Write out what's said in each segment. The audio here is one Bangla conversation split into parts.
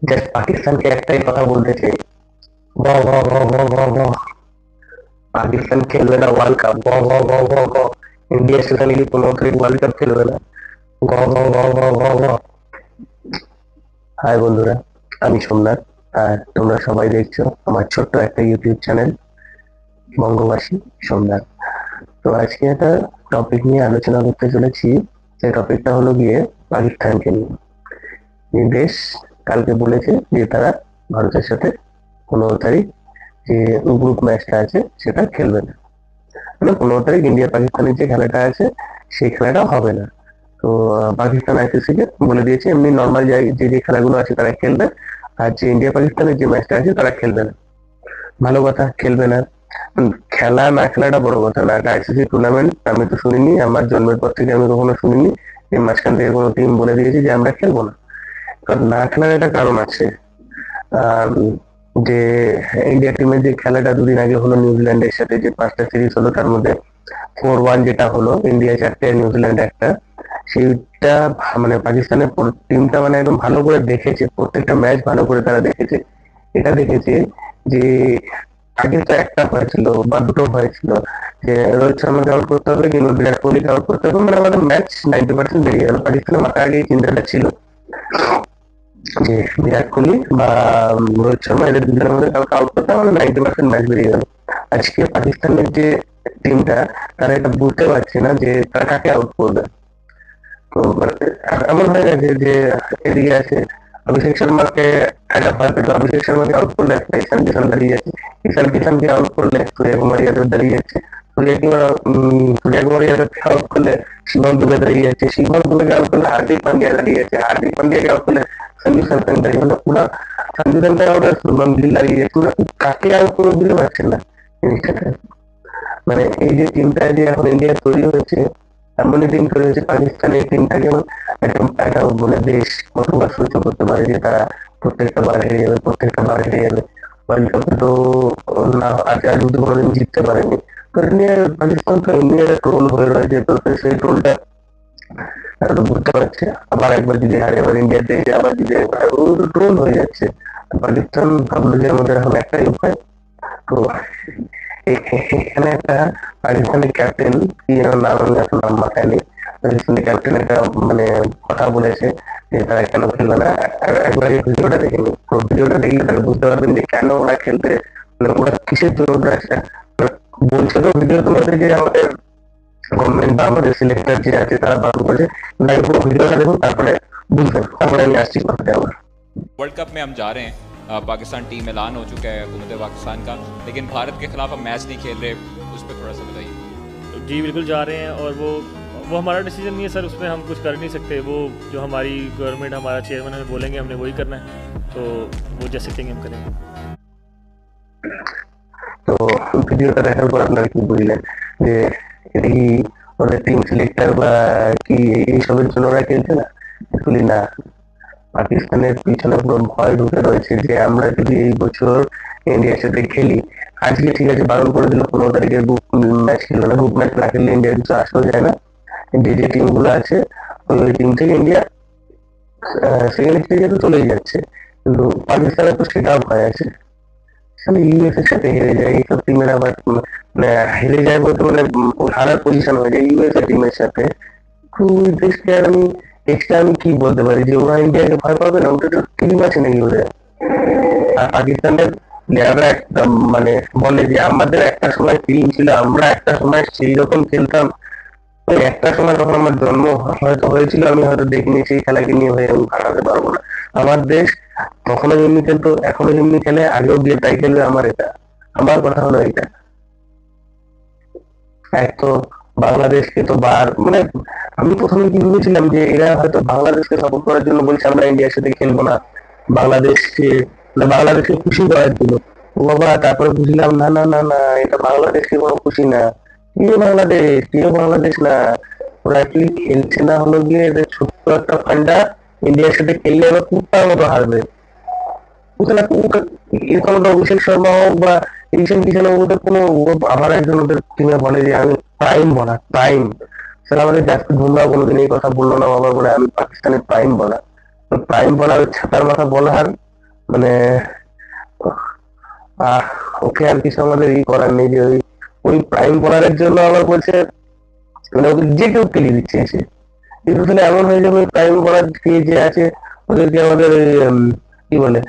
জাস্ট পাকিস্তানকে একটাই কথা বলতে চাই, গ গ গ গ গ গ পাকিস্তান খেলবে না ওয়ার্ল্ড কাপ, গ গ গ গ গ ইন্ডিয়া সেখানে গিয়ে 15 তারিখ ওয়ার্ল্ড কাপ খেলবে না, গ গ গ গ গ গ। হাই বন্ধুরা, আমি সোমনাথ, আর তোমরা সবাই দেখছো আমার ছোট্ট একটা ইউটিউব চ্যানেল বঙ্গবাসী সোমনাথ। তো আজকে একটা টপিক নিয়ে আলোচনা করতে চলেছি। সেই টপিকটা হলো গিয়ে পাকিস্তানকে নিয়ে। এই দেশ কালকে বলেছে যে তারা ভারতের সাথে 15 তারিখ যে গ্রুপ ম্যাচটা আছে সেটা খেলবে না, মানে 15 তারিখ ইন্ডিয়া পাকিস্তানের যে খেলাটা আছে সেই খেলাটা হবে না। তো পাকিস্তান আইসিসি কে বলে দিয়েছে এমনি নর্মাল যে যে খেলাগুলো আছে তারা খেলবে, আর যে ইন্ডিয়া পাকিস্তানের যে ম্যাচটা আছে তারা খেলবে না। ভালো কথা, খেলবে না। খেলা না খেলাটা বড় কথা না, একটা আইসিসি টুর্নামেন্ট আমি তো শুনিনি, আমার জন্মের পর থেকে আমি কখনো শুনিনি এই মাঝখান থেকে কোনো টিম বলে দিয়েছে যে আমরা খেলবো না। কারণ না খেলার একটা কারণ আছে। আম, যে ইন্ডিয়া টিমের যে খেলাটা দুদিন আগে হলো নিউজিল্যান্ডের সাথে, যে 5টা সিরিজ হলো তার মধ্যে 4-1 যেটা হলো, ইন্ডিয়া 4টে নিউজিল্যান্ড একটা, সেইটা মানে পাকিস্তানের টিমটা মানে একদম ভালো করে দেখেছে, প্রত্যেকটা ম্যাচ ভালো করে তারা দেখেছে। এটা দেখেছে যে আগে তো একটা হয়েছিল বা দুটো হয়েছিল যে রোহিত শর্মাকে আউট করতে হবে কিন্তু বিরাট কোহলিকে আউট করতে হবে, মানে আমাদের ম্যাচ 90% বেরিয়ে গেল। পাকিস্তানের মাথায় আগে এই চিন্তাটা ছিল যে বিরাট কোহলি বা রোহিত শর্মা এদের দুজনের মধ্যে কাউকে আউট করতে হবে, 90% ম্যাচ বেরিয়ে গেল। আজকে পাকিস্তানের যে টিমটা, তারা এটা বুঝতে পারছে না যে তারা কাকে আউট করবে। তো মানে এমন হয়ে গেছে যে এদিকে আছে অভিষেক শর্মাকে, একটা ভয় পেত অভিষেক শর্মাকে আউট করলে একটা ঈশান কিষান দাঁড়িয়ে যাচ্ছে, ঈশান কিষানকে আউট করলে সূর্য কুমার যাদব দাঁড়িয়ে যাচ্ছে, সূর্য কুমার যাদবকে আউট করলে শিবম দুবে দাঁড়িয়ে যাচ্ছে, শিবম দুবেকে আউট করলে হার্দিক পান্ডিয়া দাঁড়িয়ে যাচ্ছে, হার্দিক পান্ডিয়াকে আউট করলে সঞ্জু স্যামসন দাঁড়িয়ে, মানে পুরো সঞ্জু স্যামসন আউট আর শুভম গিল দাঁড়িয়ে যাচ্ছে, পুরো কাকে আউট করে দিতে পারছেন না জিনিসটাকে। মানে এই যে টিমটা যে এখন ইন্ডিয়া তৈরি হয়েছে, এমনই টিম তৈরি হয়েছে পাকিস্তানের টিমটাকে একটা মানে দেশ কতবার সহ্য করতে পারে যে তারা প্রত্যেকটা বার হেরে যাবে, প্রত্যেকটা বার হেরে যাবে। ওয়ার্ল্ড কাপে তো না আজ আজ অব্দি কোনোদিন জিততে পারেনি। তো এটা নিয়ে পাকিস্তান তো এমনি একটা ট্রোল হয়ে রয়েছে, তো সেই ট্রোলটা তারা তো বুঝতে পারছে আবার একবার যদি হারে, আবার ইন্ডিয়াতে আবার যদি একবার ট্রোল হয়ে যাচ্ছে। পাকিস্তান ভাবলো যে আমাদের এখন একটাই উপায়। তো এখানে একটা পাকিস্তানের ক্যাপ্টেন, কি যেন নাম, আমি এখন নাম মাথায় নেই, পাকিস্তানের ক্যাপ্টেন একটা মানে কথা বলেছে যে তারা কেন খেলবে না। একবার এই ভিডিওটা দেখে নিন, তো ভিডিওটা দেখলে তারা বুঝতে পারবেন যে কেন ওরা খেলতে, মানে ওরা কিসের জন্য ওরা একটা বলছে। তো ভিডিও তোমাদের যে আমাদের গভর্নমেন্ট বা আমাদের সিলেক্টর যে আছে তারা বারণ করেছে, তাই পুরো ভিডিওটা দেখুন তারপরে বুঝবেন, তারপরে আমি আসছি কথাটা আবার। वर्ल्ड कप में हम जा रहे हैं। पाकिस्तान टीम ऐलान हो चुका है हुकूमत पाकिस्तान का, लेकिन भारत के खिलाफ हम मैच नहीं खेल रहे, उस पर थोड़ा सा बताइए। जी बिल्कुल जा रहे हैं, और वो हमारा डिसीजन नहीं है सर, उसमें हम कुछ कर नहीं सकते। वो जो हमारी गवर्नमेंट, हमारा चेयरमैन हमें बोलेंगे हमने वही करना है, तो वो जैसे कहेंगे हम करेंगे। তো ভিডিওটা দেখার পর আপনারা কি বুঝলেন যে এটা কি ওদের টিম সিলেক্টর বা কি এইসবের জন্য ওরা খেলছে না? অ্যাকচুয়ালি না, পাকিস্তানের পিছনে পুরো ভয় ঢুকে রয়েছে যে আমরা যদি এই বছর ইন্ডিয়ার সাথে খেলি, আজকে ঠিক আছে বারণ করে দিল 15 তারিখের গ্রুপ ম্যাচ খেলবে না, গ্রুপ ম্যাচ না খেললে ইন্ডিয়ার কিছু আসেও যায় না। যে যে টিম গুলো আছে ওই টিম থেকে ইন্ডিয়া সেকেন্ড স্টেজে তো চলেই যাচ্ছে, কিন্তু পাকিস্তানের তো সেটাও ভয় আছে। মানে ইউএস এর সাথে হেরে যায়, এইসব টিমের আবার মানে হেরে যায় বলতে মানে হারার পজিশন হয়ে যায় ইউএস এর টিমের সাথে। তো ওই দেশকে আর আমি এক্সট্রা আমি কি বলতে পারি যে ওরা ইন্ডিয়াকে ভয় পাবে না? ওটা তো টিম আছে নাকি ওদের? আর পাকিস্তানের প্লেয়াররা একদম মানে বলে যে আমাদের একটা সময় টিম ছিল, আমরা একটা সময় সেই রকম খেলতাম। ওই একটা সময় যখন আমার জন্ম হয়তো হয়েছিল আমি হয়তো দেখিনি, সেই খেলাকে নিয়ে হয়ে আমি ভাড়াতে পারবো না। আমার দেশ তখনো যেমনি খেলতো এখনো যেমনি খেলে, আগেও গিয়ে তাই খেলবে। আমার এটা, আমার কথা হলো এটা। এক তো বাংলাদেশকে তো বার মানে আমি প্রথমে কি ভেবেছিলাম যে এরা হয়তো বাংলাদেশকে সাপোর্ট করার জন্য বলছে আমরা ইন্ডিয়ার সাথে খেলবো না, বাংলাদেশকে মানে বাংলাদেশকে খুশি করার জন্য। ও বাবা, তারপরে বুঝলাম না না না না, এটা বাংলাদেশকে কোনো খুশি না। কি বাংলাদেশ না, ওরা অ্যাকচুয়ালি খেলছে না হলো গিয়ে এদের ছোট্ট একটা ফান্ডা ইন্ডিয়ার সাথে খেললে ওরা কুত্তার মতো হারবে। ওখানে এরকম একটা অভিষেক শর্মা হোক বা ঈশান কিষান হোক, ওদের কোনো আমার একজন ওদের টিমে বলে যে আমি প্রাইম বলার, প্রাইম। স্যার আমাদের জাসপ্রীত বুমরাহ কোনোদিন এই কথা বললো না বাবা, বলে আমি পাকিস্তানের প্রাইম বলার। তো প্রাইম বলার ছাতার মাথা বলার মানে আহ ওকে আর কিছু আমাদের করার নেই যে ওই ওই প্রাইম বোলারের জন্য আমার বলছে মানে ওকে যে কেউ খেলিয়ে দিচ্ছে এসে, কিন্তু তাহলে এমন হয়ে যাবে প্রাইম বোলার কে যে আছে ওদেরকে আমাদের ওই কি বলে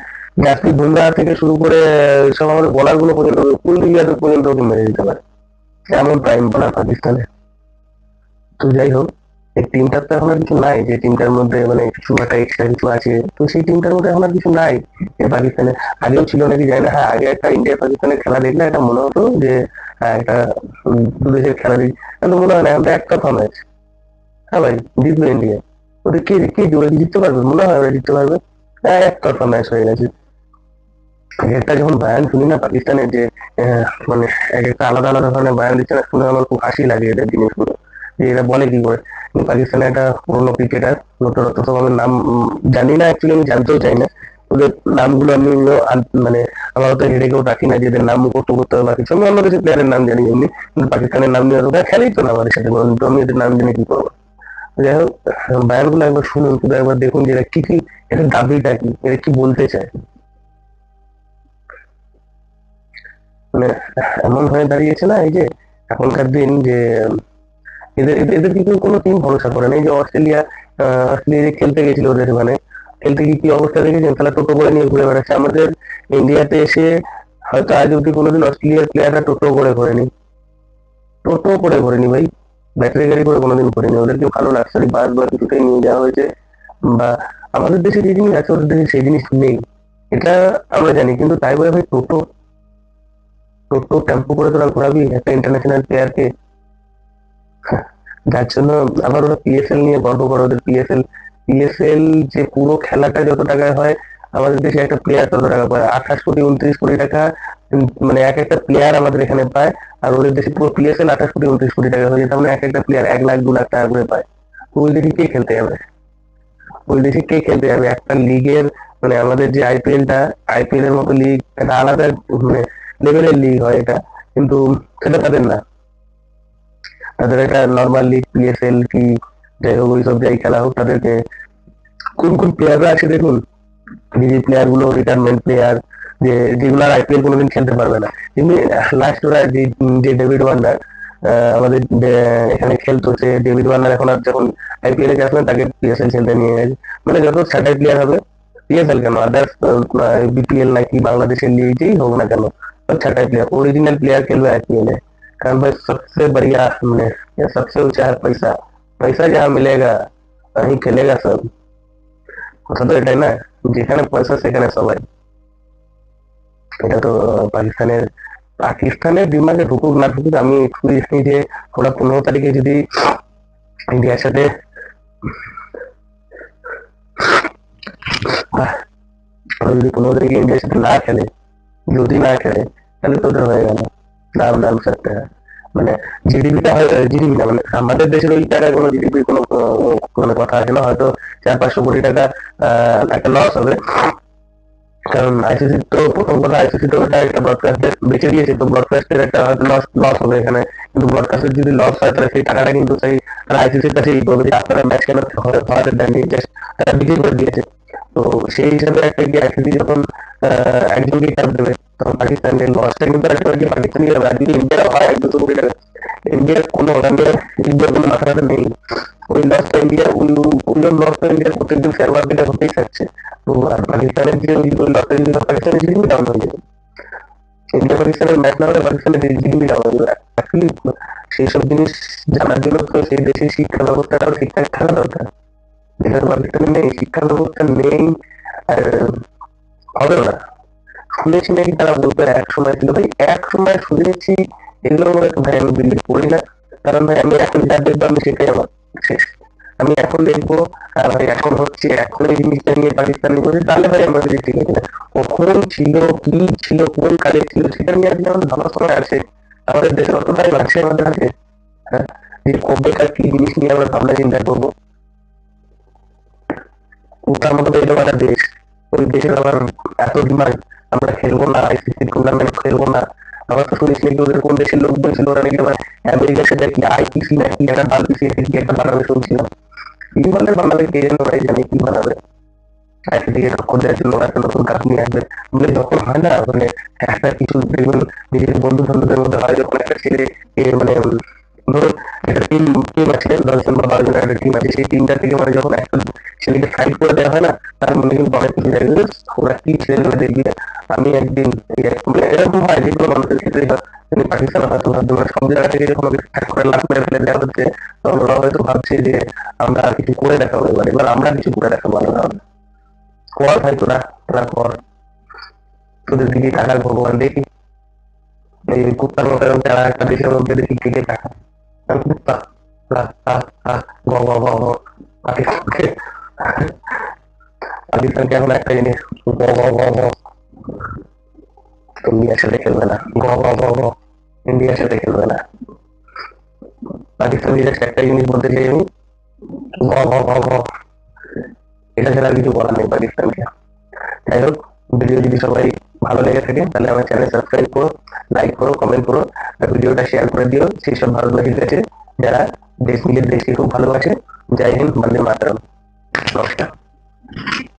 জাসপ্রীত বুমরা থেকে শুরু করে সব আমাদের বোলার গুলো পর্যন্ত কুলদীপ যাদব পর্যন্ত ওকে মেরে দিতে পারে, এমন প্রাইম বোলার পাকিস্তানে। তো যাই হোক, এই টিমটার তো এখন আর কিছু নাই যে টিমটার মধ্যে মানে কিছু একটা এক্সট্রা কিছু আছে, তো সেই টিমটার মধ্যে এখন আর কিছু নাই যে পাকিস্তানে। আগেও ছিল নাকি জানি না, হ্যাঁ আগে একটা ইন্ডিয়া পাকিস্তানের খেলা দেখলে এটা মনে হতো যে হ্যাঁ একটা দু দেশের খেলা দেখি, কিন্তু মনে হয় না, আমরা একটা ম্যাচ, হ্যাঁ ভাই জিতবে ইন্ডিয়া, ওদের কে কে ওরা কি জিততে পারবে? মনে হয় ওরা জিততে পারবে? হ্যাঁ একতরফা ম্যাচ হয়ে গেছে। একটা যখন বয়ান শুনি না পাকিস্তানের যে মানে এক একটা আলাদা আলাদা ধরনের বয়ান দিচ্ছে না, শুনে আমার খুব হাসি লাগে এদের জিনিসগুলো, যে এরা বলে কি করে। পাকিস্তানের একটা পুরোনো ক্রিকেটার, নতুনত্ব সব আমি নাম জানি না, অ্যাকচুয়ালি আমি জানতেও চাই না ওদের নামগুলো, আমি মানে আমার তো হেডে কেউ রাখি না যে এদের নাম মুখস্থ করতে হবে বা কিছু, আমি অন্য দেশের প্লেয়ারের নাম জানি এমনি, কিন্তু পাকিস্তানের নাম নিয়ে ওরা খেলেই তো না আমাদের সাথে, তো আমি এদের নাম জেনে কি করবো? যাই হোক, বয়ানগুলো একবার শুনুন, শুধু একবার দেখুন যে এরা কি কি, এদের দাবিটা কি, এরা কি বলতে চায়। মানে এমন হয়ে দাঁড়িয়েছে না এই যে এখনকার দিন যে এদের এদের এদের কিন্তু কোনো টিম ভরসা করে না। এই যে অস্ট্রেলিয়া, অস্ট্রেলিয়া যে খেলতে গেছিল ওদের মানে, খেলতে গিয়ে কি অবস্থা দেখেছেন? তারা টোটো করে নিয়ে ঘুরে বেড়াচ্ছে। আমাদের ইন্ডিয়াতে এসে হয়তো আজ অব্দি কোনোদিন অস্ট্রেলিয়ার প্লেয়াররা টোটো করে ঘোরেনি, টোটো করে ঘোরেনি ভাই, ব্যাটারি গাড়ি করে কোনোদিন ঘোরেনি। ওদেরকে ভালো লাক্সারি বাস বা কিছুতেই নিয়ে যাওয়া হয়েছে, বা আমাদের দেশে যে জিনিস আছে ওদের দেশে সেই জিনিস নেই, এটা আমরা জানি, কিন্তু তাই বলে ভাই টোটো টোটো টেম্পো করে তোরা ঘোরাবি একটা ইন্টারন্যাশনাল প্লেয়ারকে? যার জন্য আবার ওরা পিএসএল নিয়ে গর্ব করে, ওদের পিএসএল, পিএসএল যে পুরো খেলাটা যত টাকায় হয়, আমাদের দেশে একটা প্লেয়ার তত টাকা পায়, 28 কোটি 29 কোটি টাকা, মানে এক একটা প্লেয়ার আমাদের এখানে পায়। আর ওদের দেশে পুরো পিএসএল 28 কোটি 29 কোটি টাকা হয়ে যায়, তার মানে এক একটা প্লেয়ার 1 লাখ 2 লাখ টাকা করে পায়। তো ওই দেশে কে খেলতে যাবে? ওই দেশে কে খেলতে যাবে একটা লিগের, মানে আমাদের যে আইপিএলটা, আইপিএল এর মতো লিগ একটা আলাদা মানে লেভেলের লিগ হয় এটা, কিন্তু সেটা তাদের না, তাদের একটা নর্মাল লিগ পিএসএল কি যাই হোক, ওইসব যাই খেলা হোক, তাদেরকে কোন কোন প্লেয়াররা আছে দেখুন, যে প্লেয়ার গুলো রিটায়ারমেন্ট প্লেয়ার, যে যেগুলো আর আইপিএল কোনোদিন খেলতে পারবে না। এমনি লাস্ট ওরা যে যে ডেভিড ওয়ার্নার আমাদের এখানে খেলতো, সে ডেভিড ওয়ার্নার এখন আর যখন আইপিএল এ আসবেন তাকে পিএসএল খেলতে নিয়ে গেছে। মানে যত স্যাটাই প্লেয়ার হবে, পিএসএল কেন আদার্স বিপিএল নাকি বাংলাদেশের লিগ যেই হোক না কেন, छठाई प्लेयर ओरिजिनल प्लेयर खेल रहा है आईपीएल है, कारण भाई सबसे बढ़िया हमने या सबसे ऊंचा है पैसा, पैसा जहाँ मिलेगा वहीं खेलेगा सब। কথা তো এটাই না, যেখানে পয়সা সেখানে সবাই। এটা তো পাকিস্তানের পাকিস্তানের দিমাগে ঢুকুক না ঢুকুক, আমি একটু জানি যে ওরা 15 তারিখে যদি ইন্ডিয়ার সাথে ওরা যদি 15 তারিখে ইন্ডিয়ার সাথে না খেলে, যদি না খেলে, তাহলে তো ওদের হয়ে গেল, নাম নাম सकते हैं। মানে জিডিপিটা জিডিপি না, মানে আমাদের দেশের ওই টাকায় কোনো জিডিপি কোনো কোনো কথা আছে না, হয়তো 400-500 কোটি টাকা একটা লস হবে, কারণ আইসিসি তো প্রথম কথা, আইসিসি তো ওটা একটা ব্রডকাস্টের বেঁচে দিয়েছে, তো ব্রডকাস্টের একটা হয়তো লস লস হবে এখানে, কিন্তু ব্রডকাস্টের যদি লস হয় তাহলে সেই টাকাটা কিন্তু সেই আইসিসির কাছে করবে যে আপনারা ম্যাচ কেন হওয়াতে দেননি, জাস্ট তারা বিক্রি করে দিয়েছে। তো সেই হিসাবে একটা কি আইসিসি যখন একজনকে চাপ দেবে, তখন পাকিস্তানের লসটা কিন্তু একটা পাকিস্তানি হবে। আর যদি ইন্ডিয়া হয় 100-200 কোটি টাকা, ইন্ডিয়ার কোনো ইন্ডিয়ার কোনো মাথা ব্যথা নেই, ওই লসটা ইন্ডিয়া ওই লসটা ইন্ডিয়ার প্রত্যেকদিন শেয়ার মার্কেটে হতেই থাকছে। তো আর পাকিস্তানের যে ওই লসটা যদি পাকিস্তানের জিডিপি ডাউন হয়ে যাবে, ইন্ডিয়া পাকিস্তানের ম্যাচ না হলে পাকিস্তানের জিডিপি ডাউন হয়ে যাবে। অ্যাকচুয়ালি সেই সব জিনিস জানার জন্য তো সেই দেশের শিক্ষা ব্যবস্থাটাও ঠিকঠাক থাকা দরকার, যেটা তো পাকিস্তানে নেই, শিক্ষা ব্যবস্থা নেই। আর হবে না, শুনেছি নাকি তারা বলতো এক সময় ছিল, ভাই এক সময় শুনেছি এগুলো ভাই আমি বিলিভ করি না, কারণ ভাই আমি এখন যা দেখবো আমি সেটাই আমার শেষ। আমি এখন দেখবো আর ভাই এখন হচ্ছে, এখন এই জিনিসটা নিয়ে পাকিস্তানি করছে, তাহলে ভাই আমাদের ঠিক আছে না, কখন ছিল কি ছিল কোন কালে ছিল সেটা নিয়ে আজকে আমাদের ভালো সময় আছে, আমাদের দেশে অতটাই লাগছে আমাদের আছে, হ্যাঁ, যে কবেকার কি জিনিস নিয়ে আমরা ভাবনা চিন্তা করবো। ওটার মতো এরকম একটা দেশ, ওই দেশের আবার এত ডিমান্ড, আমরা খেলবো না, আইসিসি টুর্নামেন্ট খেলবো না। আবার তো শুনেছি নাকি ওদের কোন দেশের লোক বলছিল ওরা নাকি আবার আমেরিকার সাথে কি আইপিসি নাকি একটা বানাবে, শুনছিলাম কি বলে বানাবে কে যেন, ওরাই জানে কি বানাবে। দিকে টক্কর দেওয়ার জন্য একটা নতুন কাজ নিয়ে আসবে, মানে যখন হয় না মানে একটা কিছু দেখবেন নিজের বন্ধু বান্ধবদের মধ্যে হয়, যখন একটা ছেলে মানে ধরুন একটা টিম আছে 10 জন বা 12 জনের একটা টিম আছে, সেই টিমটা থেকে মানে যখন একটা ছেলেকে ফাইট করে দেওয়া হয় না, তার মনে কিন্তু অনেক কিছু জায়গায় ওরা কি ছেলেগুলো দেখবি। আমি একদিন মানে এরকম হয় যে কোনো মানুষের ক্ষেত্রে পাকিস্তান হয়তো ভাবছে মানে সব জায়গা থেকে যখন ওকে ফাইট করে লাভ করে ফেলে দেওয়া হচ্ছে, তখন ওরা হয়তো ভাবছে যে আমরা কিছু করে দেখাবো, এবার আমরা কিছু করে দেখাবো। আলাদা কর ভাই, তোরা তোরা কর, তোদের দিকে টাকার ভগবান দেখি। এই কুত্তার মতো এরকম তারা একটা দেশের মধ্যে দেখি কে টাকা কুত্তা গ গ গ গ পাকিস্তানকে পাকিস্তানকে এখন একটা জিনিস গ গ গ গ ইন্ডিয়ার সাথে খেলবে না, গ গ গ গ ইন্ডিয়ার সাথে খেলবে না। পাকিস্তান একটা জিনিস বলতে চাই আমি, গ গ গ গ, এটা ছাড়া কিছু বলার নেই পাকিস্তানকে। যাই হোক, ভিডিও যদি সবাই ভালো লেগে থাকে তাহলে আমার চ্যানেল সাবস্ক্রাইব করো, লাইক করো, কমেন্ট করো, ভিডিওটা শেয়ার করে দিও সেই সব ভারতবাসীর কাছে যারা নিজের দেশকে খুব ভালোবাসে। জয় হিন্দ, বন্দে মাতরম। নমস্কার।